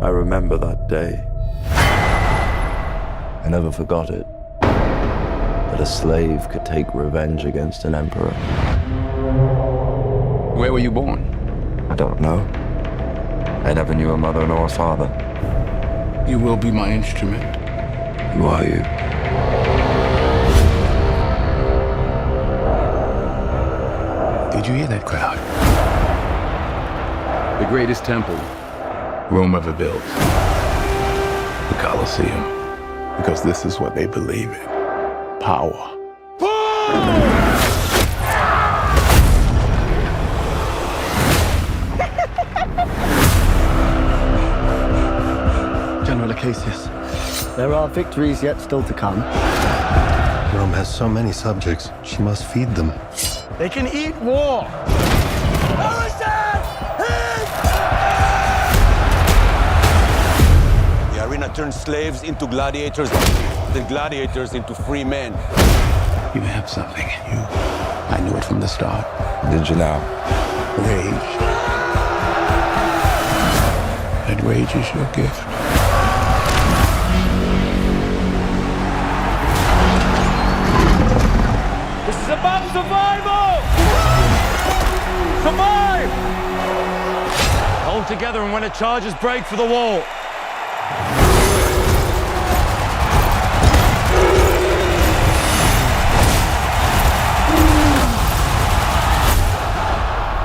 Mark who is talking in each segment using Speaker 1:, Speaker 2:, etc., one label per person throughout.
Speaker 1: I remember that day. I never forgot it. That a slave could take revenge against an emperor.
Speaker 2: Where were you born?
Speaker 1: I don't know. I never knew a mother nor a father.
Speaker 2: You will be my instrument.
Speaker 1: Who are you?
Speaker 2: Did you hear that crowd? The greatest temple Rome ever built. The Colosseum. Because this is what they believe in. Power.
Speaker 3: General Acacius, there are victories yet still to come.
Speaker 4: Rome has so many subjects, she must feed them.
Speaker 3: They can eat war!
Speaker 5: The arena turns slaves into gladiators, then gladiators into free men.
Speaker 2: You have something in you. I knew it from the start.
Speaker 1: Did you now?
Speaker 2: Rage. That rage is your gift.
Speaker 6: This is about survival! Survive! Hold together, and when the charges break for the wall.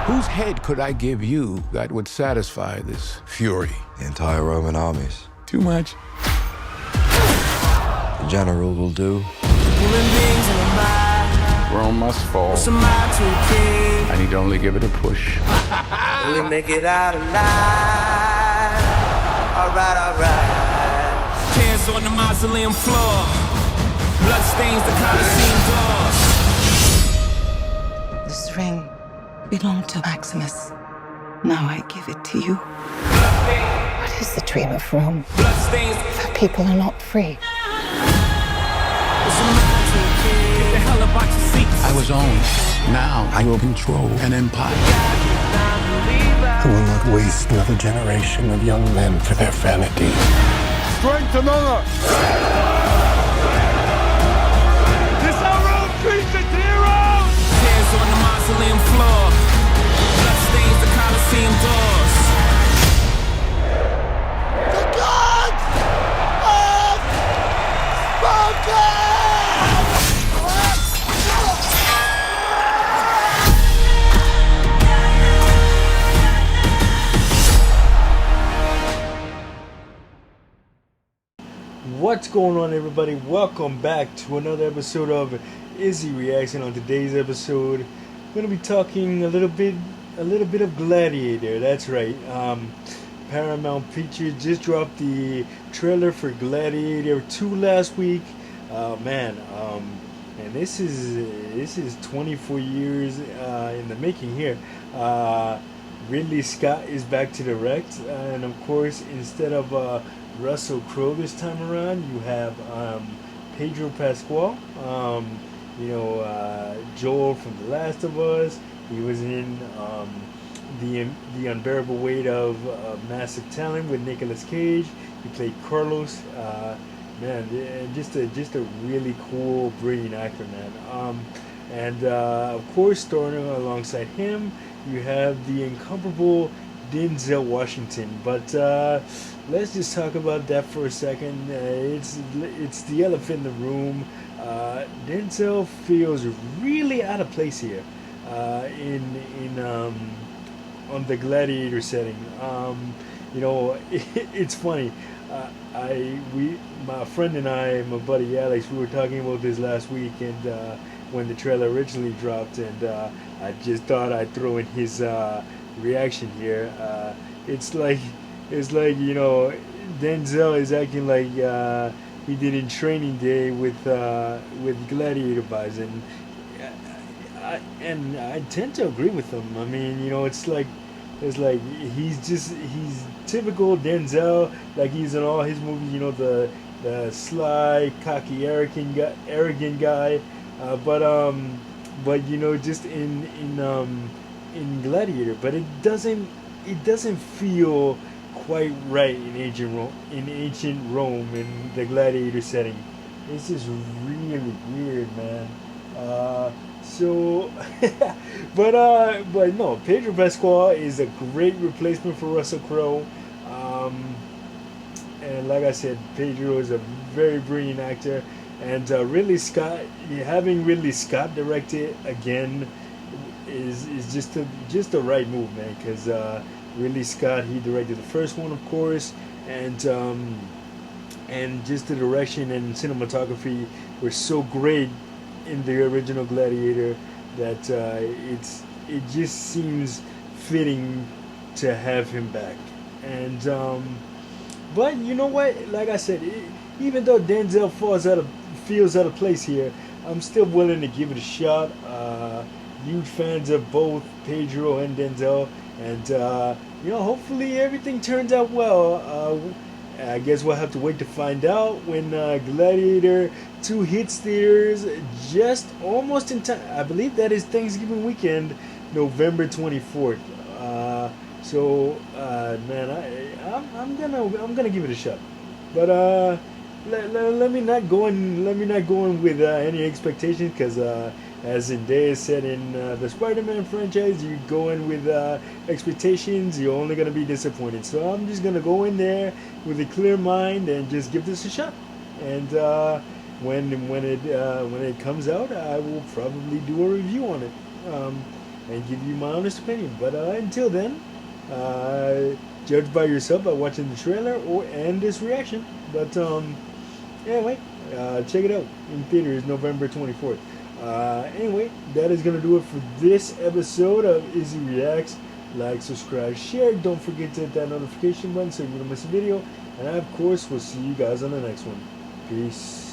Speaker 2: Whose head could I give you that would satisfy this fury?
Speaker 1: The entire Roman armies.
Speaker 2: Too much?
Speaker 1: The general will do.
Speaker 2: Rome must fall. I need to only give it a push.
Speaker 7: We make it out alive. Alright, alright. Hands on the mausoleum floor. Blood stains the Colosseum doors.
Speaker 8: This ring belonged to Maximus. Now I give it to you. What is the dream of Rome?
Speaker 7: Blood stains.
Speaker 8: For people are not free.
Speaker 7: Get the hell about your seats.
Speaker 2: I was owned. Now I will control an empire.
Speaker 4: I will not waste another generation of young men for their vanity.
Speaker 6: Strength and honor! This how Rome treats its heroes!
Speaker 7: Hands on the mausoleum floor. Blood stains the Colosseum doors. The gods have spoken!
Speaker 9: What's going on, everybody? Welcome back to another episode of Izzy Reaction. On today's episode, we're gonna be talking a little bit of Gladiator. That's right. Paramount Pictures just dropped the trailer for Gladiator II last week. And this is 24 years in the making here. Ridley Scott is back to direct, and of course, instead of Russell Crowe this time around, you have Pedro Pascal. Joel from The Last of Us. He was in the Unbearable Weight of Massive Talent with Nicolas Cage. He played Carlos. Just a really cool, brilliant actor, man. Of course, starring alongside him, you have the incomparable Denzel Washington. But let's just talk about that for a second. It's the elephant in the room. Denzel feels really out of place here on the Gladiator setting. It's funny. My friend and I, my buddy Alex, we were talking about this last week, and when the trailer originally dropped, and I just thought I'd throw in his reaction here. It's like Denzel is acting like he did in Training Day with Gladiator vibes, and I tend to agree with him. I mean, it's like he's typical Denzel, like he's in all his movies. The sly, cocky, arrogant guy, but just in Gladiator, but it doesn't feel quite right in ancient Rome in the gladiator setting. It's just really weird, man. So, but no, Pedro Pascal is a great replacement for Russell Crowe. And like I said, Pedro is a very brilliant actor. And having Ridley Scott direct it again is just the right move, man. Because Ridley Scott, he directed the first one, of course, and just the direction and cinematography were so great in the original Gladiator that it just seems fitting to have him back. And but you know what? Like I said, even though Denzel feels out of place here, I'm still willing to give it a shot. Huge fans of both Pedro and Denzel, and hopefully everything turns out well. I guess we'll have to wait to find out when Gladiator 2 hits theaters just almost in time. I believe that is Thanksgiving weekend, November 24th. Man, I'm gonna give it a shot. But let me not go in with any expectations, because as Zendaya said in the Spider-Man franchise, you go in with expectations, you're only gonna be disappointed. So I'm just gonna go in there with a clear mind and just give this a shot. And when it comes out, I will probably do a review on it and give you my honest opinion. But until then, judge by yourself by watching the trailer and this reaction. But anyway, check it out in theaters November 24th. Anyway, that is going to do it for this episode of Izzy Reacts. Like, subscribe, share. Don't forget to hit that notification button so you don't miss a video. And I, of course, will see you guys on the next one. Peace.